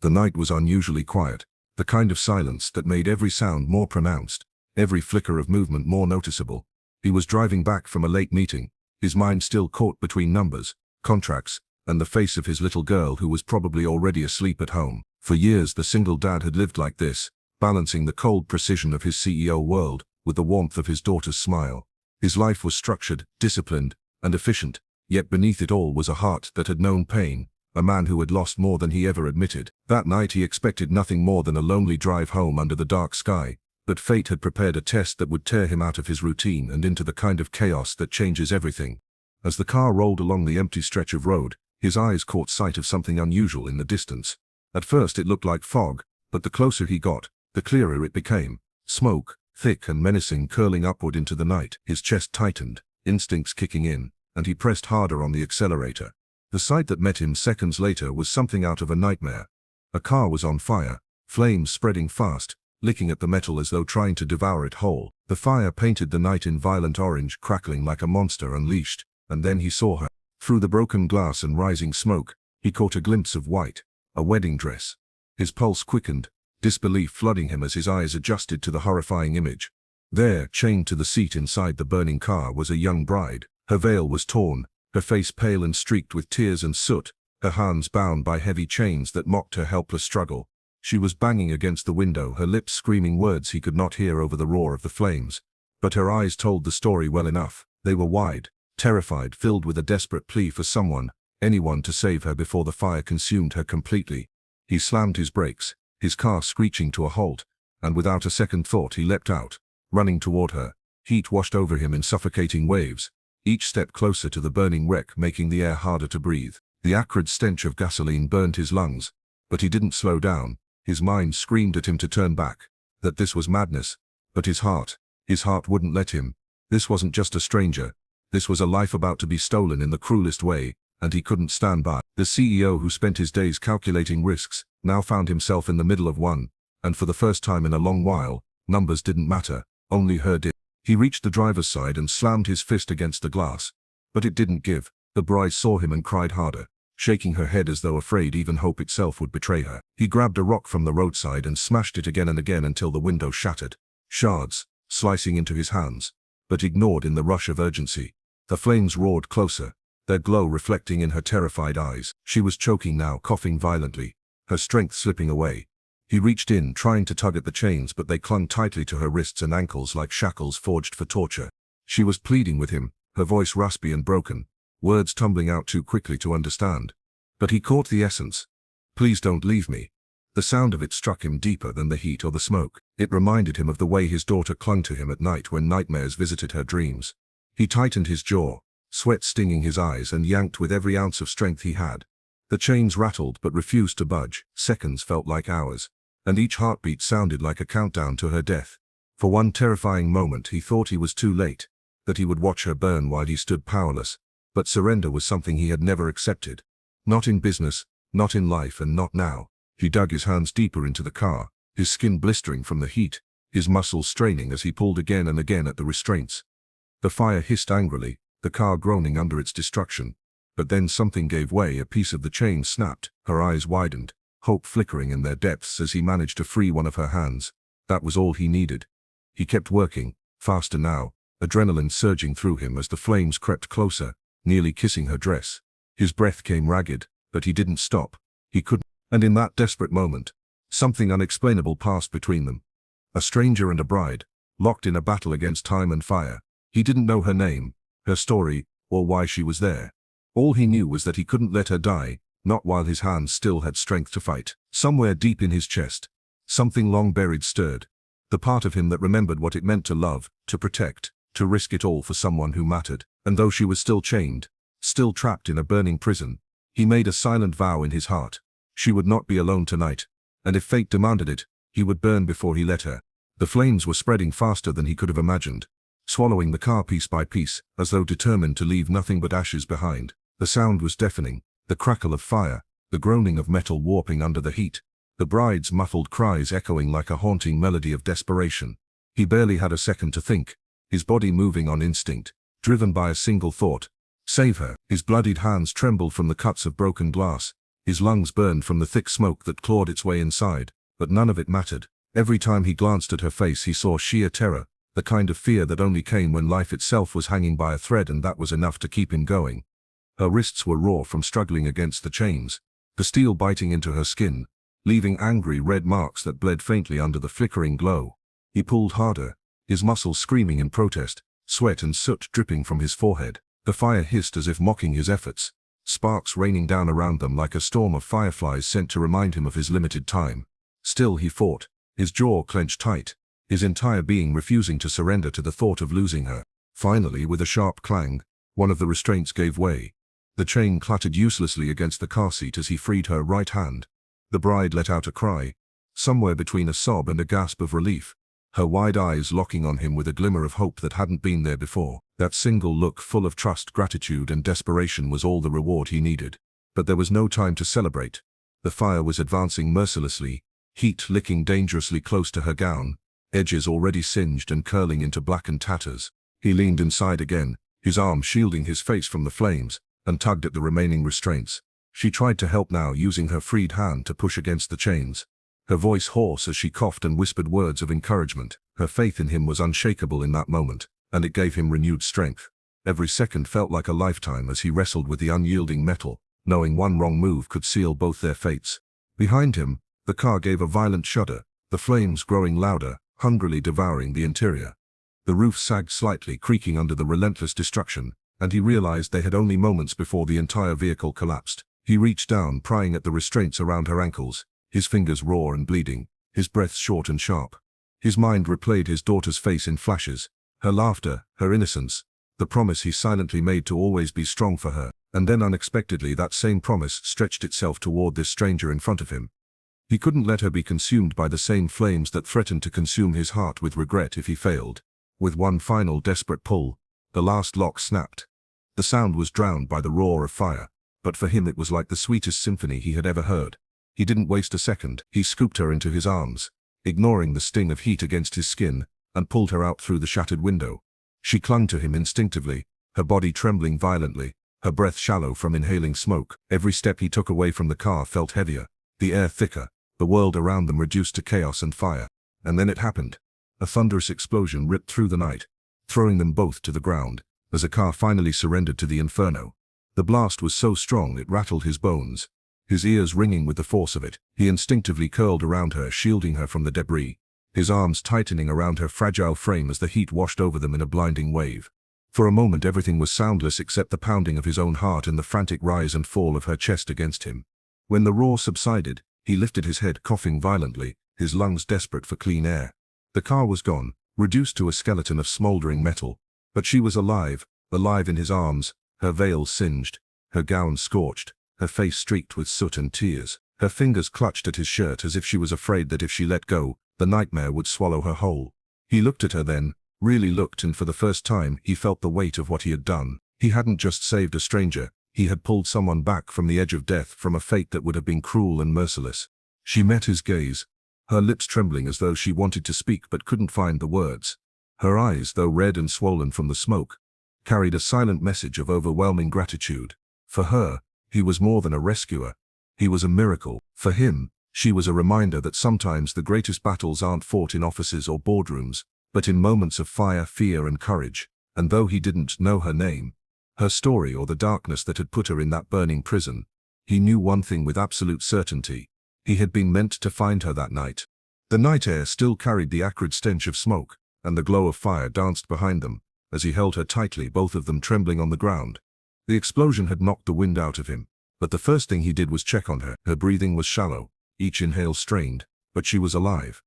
The night was unusually quiet, the kind of silence that made every sound more pronounced, every flicker of movement more noticeable. He was driving back from a late meeting, his mind still caught between numbers, contracts, and the face of his little girl who was probably already asleep at home. For years the single dad had lived like this, balancing the cold precision of his CEO world with the warmth of his daughter's smile. His life was structured, disciplined, and efficient, yet beneath it all was a heart that had known pain, a man who had lost more than he ever admitted. That night he expected nothing more than a lonely drive home under the dark sky, but fate had prepared a test that would tear him out of his routine and into the kind of chaos that changes everything. As the car rolled along the empty stretch of road, his eyes caught sight of something unusual in the distance. At first it looked like fog, but the closer he got, the clearer it became. Smoke, thick and menacing, curling upward into the night. His chest tightened, instincts kicking in, and he pressed harder on the accelerator. The sight that met him seconds later was something out of a nightmare. A car was on fire, flames spreading fast, licking at the metal as though trying to devour it whole. The fire painted the night in violent orange, crackling like a monster unleashed, and then he saw her. Through the broken glass and rising smoke, he caught a glimpse of white, a wedding dress. His pulse quickened, disbelief flooding him as his eyes adjusted to the horrifying image. There, chained to the seat inside the burning car, was a young bride. Her veil was torn, her face pale and streaked with tears and soot, her hands bound by heavy chains that mocked her helpless struggle. She was banging against the window, her lips screaming words he could not hear over the roar of the flames. But her eyes told the story well enough. They were wide, terrified, filled with a desperate plea for someone, anyone, to save her before the fire consumed her completely. He slammed his brakes, his car screeching to a halt, and without a second thought he leapt out, running toward her. Heat washed over him in suffocating waves, each step closer to the burning wreck making the air harder to breathe. The acrid stench of gasoline burned his lungs, but he didn't slow down. His mind screamed at him to turn back, that this was madness, but his heart wouldn't let him. This wasn't just a stranger. This was a life about to be stolen in the cruelest way, and he couldn't stand by. The CEO, who spent his days calculating risks, now found himself in the middle of one, and for the first time in a long while, numbers didn't matter, only her did. He reached the driver's side and slammed his fist against the glass, but it didn't give. The bride saw him and cried harder, shaking her head as though afraid even hope itself would betray her. He grabbed a rock from the roadside and smashed it again and again until the window shattered, shards slicing into his hands, but ignored in the rush of urgency. The flames roared closer, their glow reflecting in her terrified eyes. She was choking now, coughing violently, her strength slipping away. He reached in, trying to tug at the chains, but they clung tightly to her wrists and ankles like shackles forged for torture. She was pleading with him, her voice raspy and broken, words tumbling out too quickly to understand. But he caught the essence. "Please don't leave me." The sound of it struck him deeper than the heat or the smoke. It reminded him of the way his daughter clung to him at night when nightmares visited her dreams. He tightened his jaw, sweat stinging his eyes, and yanked with every ounce of strength he had. The chains rattled but refused to budge. Seconds felt like hours, and each heartbeat sounded like a countdown to her death. For one terrifying moment he thought he was too late, that he would watch her burn while he stood powerless. But surrender was something he had never accepted. Not in business, not in life, and not now. He dug his hands deeper into the car, his skin blistering from the heat, his muscles straining as he pulled again and again at the restraints. The fire hissed angrily, the car groaning under its destruction. But then something gave way, a piece of the chain snapped, her eyes widened, hope flickering in their depths as he managed to free one of her hands. That was all he needed. He kept working, faster now, adrenaline surging through him as the flames crept closer, nearly kissing her dress. His breath came ragged, but he didn't stop. He couldn't. And in that desperate moment, something unexplainable passed between them. A stranger and a bride, locked in a battle against time and fire. He didn't know her name, her story, or why she was there. All he knew was that he couldn't let her die, not while his hands still had strength to fight. Somewhere deep in his chest, something long buried stirred. The part of him that remembered what it meant to love, to protect, to risk it all for someone who mattered. And though she was still chained, still trapped in a burning prison, he made a silent vow in his heart. She would not be alone tonight, and if fate demanded it, he would burn before he let her. The flames were spreading faster than he could have imagined, swallowing the car piece by piece, as though determined to leave nothing but ashes behind. The sound was deafening, the crackle of fire, the groaning of metal warping under the heat, the bride's muffled cries echoing like a haunting melody of desperation. He barely had a second to think, his body moving on instinct, driven by a single thought: save her. His bloodied hands trembled from the cuts of broken glass, His lungs burned from the thick smoke that clawed its way inside, but none of it mattered. Every time he glanced at her face he saw sheer terror, the kind of fear that only came when life itself was hanging by a thread, and that was enough to keep him going. Her wrists were raw from struggling against the chains, the steel biting into her skin, leaving angry red marks that bled faintly under the flickering glow. He pulled harder, his muscles screaming in protest, sweat and soot dripping from his forehead. The fire hissed as if mocking his efforts, sparks raining down around them like a storm of fireflies sent to remind him of his limited time. Still he fought, his jaw clenched tight, his entire being refusing to surrender to the thought of losing her. Finally, with a sharp clang, one of the restraints gave way. The chain clattered uselessly against the car seat as he freed her right hand. The bride let out a cry, somewhere between a sob and a gasp of relief, her wide eyes locking on him with a glimmer of hope that hadn't been there before. That single look, full of trust, gratitude, and desperation, was all the reward he needed. But there was no time to celebrate. The fire was advancing mercilessly, heat licking dangerously close to her gown, edges already singed and curling into blackened tatters. He leaned inside again, his arm shielding his face from the flames, and tugged at the remaining restraints. She tried to help now, using her freed hand to push against the chains, her voice hoarse as she coughed and whispered words of encouragement. Her faith in him was unshakable in that moment, and it gave him renewed strength. Every second felt like a lifetime as he wrestled with the unyielding metal, knowing one wrong move could seal both their fates. Behind him, the car gave a violent shudder, the flames growing louder, hungrily devouring the interior. The roof sagged slightly, creaking under the relentless destruction, and he realized they had only moments before the entire vehicle collapsed. He reached down, prying at the restraints around her ankles, his fingers raw and bleeding, his breath short and sharp. His mind replayed his daughter's face in flashes, her laughter, her innocence, the promise he silently made to always be strong for her, and then unexpectedly that same promise stretched itself toward this stranger in front of him. He couldn't let her be consumed by the same flames that threatened to consume his heart with regret if he failed. With one final desperate pull, the last lock snapped. The sound was drowned by the roar of fire, but for him it was like the sweetest symphony he had ever heard. He didn't waste a second. He scooped her into his arms, ignoring the sting of heat against his skin, and pulled her out through the shattered window. She clung to him instinctively, her body trembling violently, her breath shallow from inhaling smoke. Every step he took away from the car felt heavier, the air thicker, the world around them reduced to chaos and fire. And then it happened. A thunderous explosion ripped through the night, throwing them both to the ground, as the car finally surrendered to the inferno. The blast was so strong it rattled his bones, his ears ringing with the force of it. He instinctively curled around her, shielding her from the debris, his arms tightening around her fragile frame as the heat washed over them in a blinding wave. For a moment everything was soundless except the pounding of his own heart and the frantic rise and fall of her chest against him. When the roar subsided, he lifted his head, coughing violently, his lungs desperate for clean air. The car was gone, reduced to a skeleton of smoldering metal, but she was alive, alive in his arms, her veil singed, her gown scorched, her face streaked with soot and tears. Her fingers clutched at his shirt as if she was afraid that if she let go, the nightmare would swallow her whole. He looked at her then, really looked, and for the first time he felt the weight of what he had done. He hadn't just saved a stranger, he had pulled someone back from the edge of death, from a fate that would have been cruel and merciless. She met his gaze, her lips trembling as though she wanted to speak but couldn't find the words. Her eyes, though red and swollen from the smoke, carried a silent message of overwhelming gratitude. For her, he was more than a rescuer. He was a miracle. For him, she was a reminder that sometimes the greatest battles aren't fought in offices or boardrooms, but in moments of fire, fear, and courage. And though he didn't know her name, her story, or the darkness that had put her in that burning prison, he knew one thing with absolute certainty. He had been meant to find her that night. The night air still carried the acrid stench of smoke, and the glow of fire danced behind them, as he held her tightly, both of them trembling on the ground. The explosion had knocked the wind out of him, but the first thing he did was check on her. Her breathing was shallow, each inhale strained, but she was alive.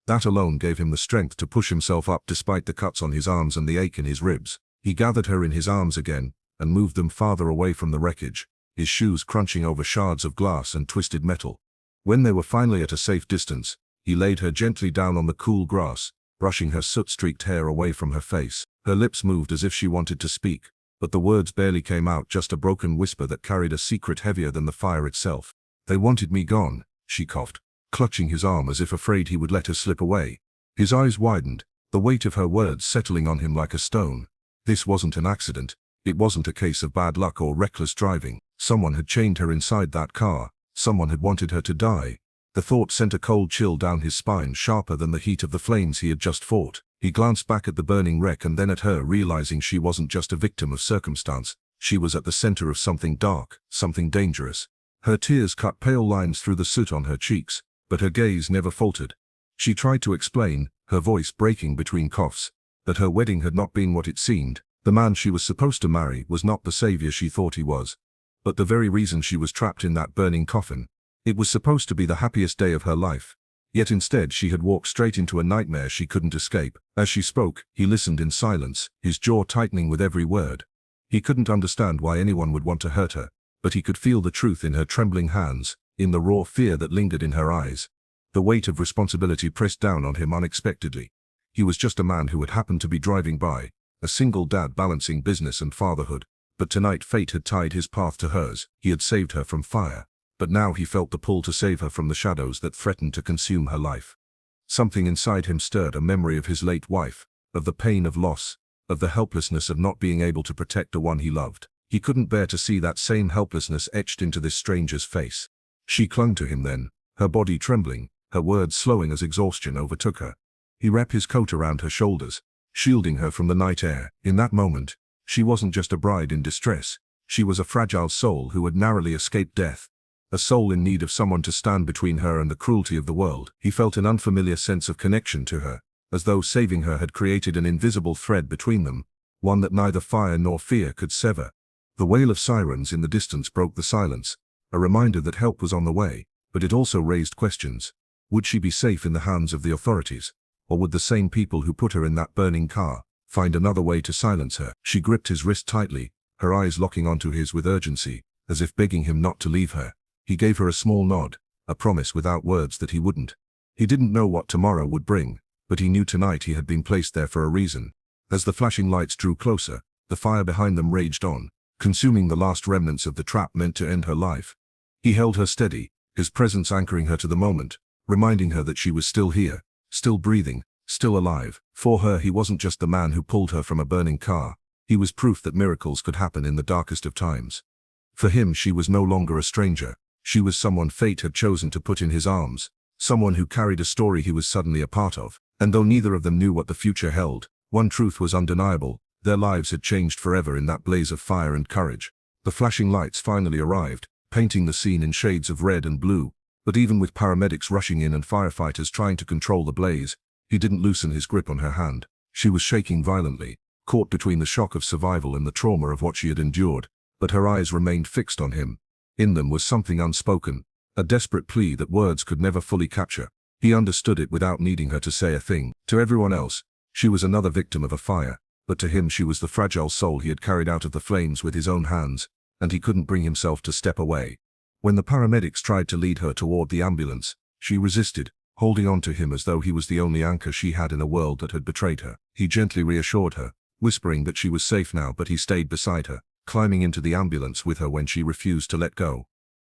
That alone gave him the strength to push himself up despite the cuts on his arms and the ache in his ribs. He gathered her in his arms again, and moved them farther away from the wreckage, his shoes crunching over shards of glass and twisted metal. When they were finally at a safe distance, he laid her gently down on the cool grass, brushing her soot-streaked hair away from her face. Her lips moved as if she wanted to speak, but the words barely came out, just a broken whisper that carried a secret heavier than the fire itself. "They wanted me gone," she coughed, clutching his arm as if afraid he would let her slip away. His eyes widened, the weight of her words settling on him like a stone. This wasn't an accident. It wasn't a case of bad luck or reckless driving. Someone had chained her inside that car, Someone had wanted her to die. The thought sent a cold chill down his spine, sharper than the heat of the flames he had just fought. He glanced back at the burning wreck and then at her, realizing she wasn't just a victim of circumstance. She was at the center of something dark, something dangerous. Her tears cut pale lines through the soot on her cheeks, but her gaze never faltered. She tried to explain, her voice breaking between coughs, that her wedding had not been what it seemed. The man she was supposed to marry was not the savior she thought he was, but the very reason she was trapped in that burning coffin. It was supposed to be the happiest day of her life. Yet instead she had walked straight into a nightmare she couldn't escape. As she spoke, he listened in silence, his jaw tightening with every word. He couldn't understand why anyone would want to hurt her, but he could feel the truth in her trembling hands, in the raw fear that lingered in her eyes. The weight of responsibility pressed down on him unexpectedly. He was just a man who had happened to be driving by, a single dad balancing business and fatherhood. But tonight fate had tied his path to hers. He had saved her from fire, but now he felt the pull to save her from the shadows that threatened to consume her life. Something inside him stirred, a memory of his late wife, of the pain of loss, of the helplessness of not being able to protect the one he loved. He couldn't bear to see that same helplessness etched into this stranger's face. She clung to him then, her body trembling, her words slowing as exhaustion overtook her. He wrapped his coat around her shoulders, shielding her from the night air. In that moment, she wasn't just a bride in distress. She was a fragile soul who had narrowly escaped death. A soul in need of someone to stand between her and the cruelty of the world. He felt an unfamiliar sense of connection to her, as though saving her had created an invisible thread between them, one that neither fire nor fear could sever. The wail of sirens in the distance broke the silence, a reminder that help was on the way, but it also raised questions. Would she be safe in the hands of the authorities? Or would the same people who put her in that burning car find another way to silence her? She gripped his wrist tightly, her eyes locking onto his with urgency, as if begging him not to leave her. He gave her a small nod, a promise without words that he wouldn't. He didn't know what tomorrow would bring, but he knew tonight he had been placed there for a reason. As the flashing lights drew closer, the fire behind them raged on, consuming the last remnants of the trap meant to end her life. He held her steady, his presence anchoring her to the moment, reminding her that she was still here, still breathing, still alive. For her, he wasn't just the man who pulled her from a burning car. He was proof that miracles could happen in the darkest of times. For him, she was no longer a stranger. She was someone fate had chosen to put in his arms, someone who carried a story he was suddenly a part of. And though neither of them knew what the future held, one truth was undeniable: their lives had changed forever in that blaze of fire and courage. The flashing lights finally arrived, painting the scene in shades of red and blue. But even with paramedics rushing in and firefighters trying to control the blaze, he didn't loosen his grip on her hand. She was shaking violently, caught between the shock of survival and the trauma of what she had endured, but her eyes remained fixed on him. In them was something unspoken, a desperate plea that words could never fully capture. He understood it without needing her to say a thing. To everyone else, she was another victim of a fire, but to him she was the fragile soul he had carried out of the flames with his own hands, and he couldn't bring himself to step away. When the paramedics tried to lead her toward the ambulance, she resisted, holding on to him as though he was the only anchor she had in a world that had betrayed her. He gently reassured her, whispering that she was safe now, but he stayed beside her, climbing into the ambulance with her when she refused to let go.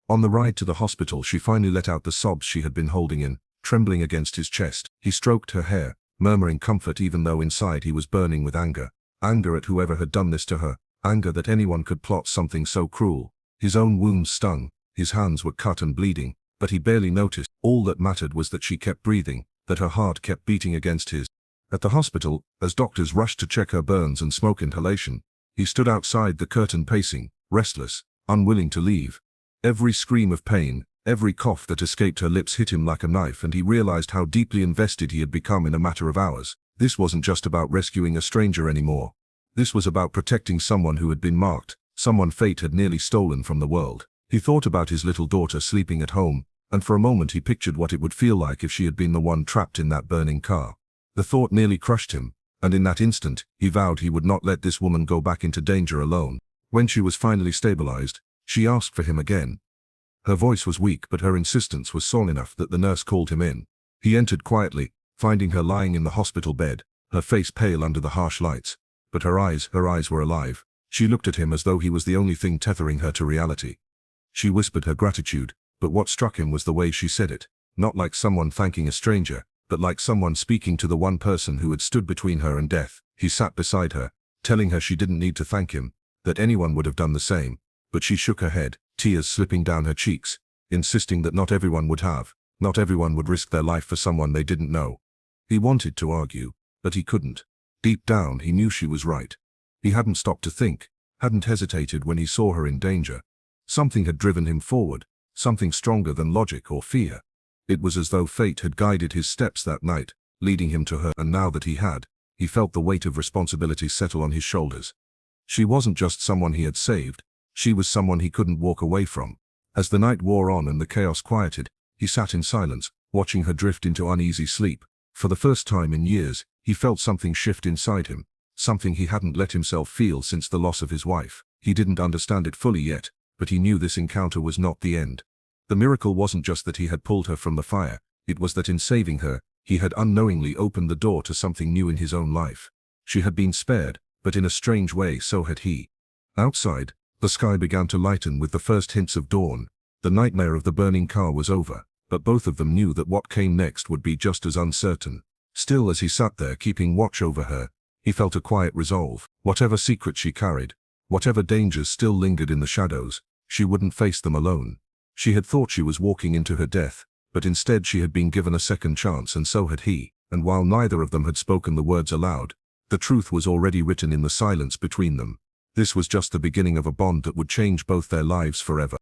On the ride to the hospital, she finally let out the sobs she had been holding in, trembling against his chest. He stroked her hair, murmuring comfort even though inside he was burning with anger. Anger at whoever had done this to her, anger that anyone could plot something so cruel. His own wounds stung, his hands were cut and bleeding, but he barely noticed. All that mattered was that she kept breathing, that her heart kept beating against his. At the hospital, as doctors rushed to check her burns and smoke inhalation, he stood outside the curtain pacing, restless, unwilling to leave. Every scream of pain, every cough that escaped her lips hit him like a knife, and he realized how deeply invested he had become in a matter of hours. This wasn't just about rescuing a stranger anymore. This was about protecting someone who had been marked, someone fate had nearly stolen from the world. He thought about his little daughter sleeping at home, and for a moment he pictured what it would feel like if she had been the one trapped in that burning car. The thought nearly crushed him, and in that instant, he vowed he would not let this woman go back into danger alone. When she was finally stabilized, she asked for him again. Her voice was weak, but her insistence was strong enough that the nurse called him in. He entered quietly, finding her lying in the hospital bed, her face pale under the harsh lights. But her eyes were alive. She looked at him as though he was the only thing tethering her to reality. She whispered her gratitude, but what struck him was the way she said it. Not like someone thanking a stranger, but like someone speaking to the one person who had stood between her and death. He sat beside her, telling her she didn't need to thank him, that anyone would have done the same. But she shook her head, tears slipping down her cheeks. insisting that not everyone would risk their life for someone they didn't know. He wanted to argue, but he couldn't. Deep down, he knew she was right. He hadn't stopped to think, hadn't hesitated when he saw her in danger. Something had driven him forward, something stronger than logic or fear. It was as though fate had guided his steps that night, leading him to her, and now that he felt the weight of responsibility settle on his shoulders. She wasn't just someone he had saved, she was someone he couldn't walk away from. As the night wore on and the chaos quieted, he sat in silence, watching her drift into uneasy sleep. For the first time in years, he felt something shift inside him, something he hadn't let himself feel since the loss of his wife. He didn't understand it fully yet, but he knew this encounter was not the end. The miracle wasn't just that he had pulled her from the fire, it was that in saving her, he had unknowingly opened the door to something new in his own life. She had been spared, but in a strange way so had he. Outside, the sky began to lighten with the first hints of dawn. The nightmare of the burning car was over, but both of them knew that what came next would be just as uncertain. Still, as he sat there keeping watch over her, he felt a quiet resolve. Whatever secret she carried, whatever dangers still lingered in the shadows, she wouldn't face them alone. She had thought she was walking into her death, but instead she had been given a second chance, and so had he. And while neither of them had spoken the words aloud, the truth was already written in the silence between them. This was just the beginning of a bond that would change both their lives forever.